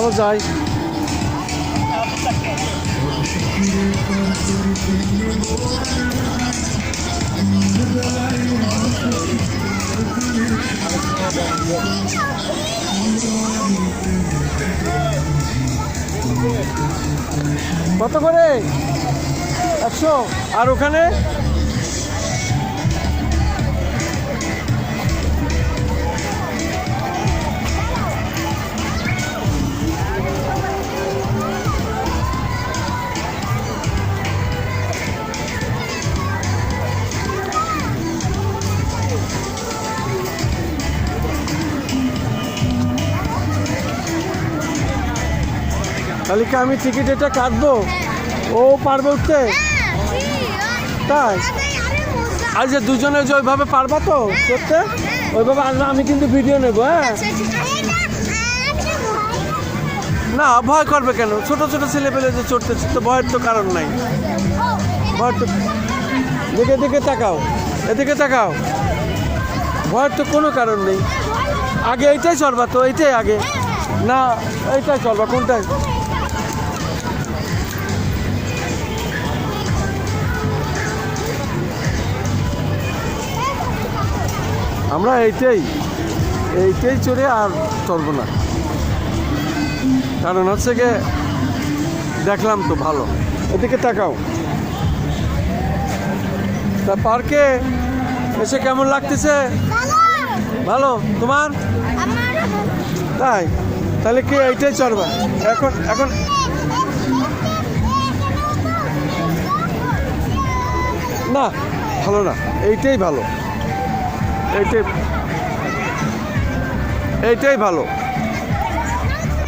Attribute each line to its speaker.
Speaker 1: চলো যাই। কত করে? 100। আর ওখানে তাহলে কি আমি টিকিট এটা কাটবো? ও পারবে উঠতে? তাই? আর যে দুজনে যে ওইভাবে পারবা তো করতে? ওইভাবে আসবে, আমি কিন্তু ভিডিও নেবো। হ্যাঁ, না ভয় করবে কেন? ছোট ছোট ছেলে পেলে যে চড়তেছে তো ভয়ের তো কারণ নাই। ভয়ের তো দিকে দিকে তাকাও, এদিকে তাকাও, ভয়ের তো কোনো কারণ নেই। আগে এইটাই চড়বা তো, এইটাই আগে না এইটাই চলবা? কোনটাই? আমরা এইটাই চড়ে আর চলবো না, কারণ হচ্ছে গিয়ে দেখলাম তো ভালো। এদিকে তাকাও। তা পার্কে এসে কেমন লাগতেছে? ভালো। তোমার? তাই? তাহলে কি এইটাই চড়বা এখন? এখন না, ভালো না, এইটাই ভালো, এইটাই ভালো।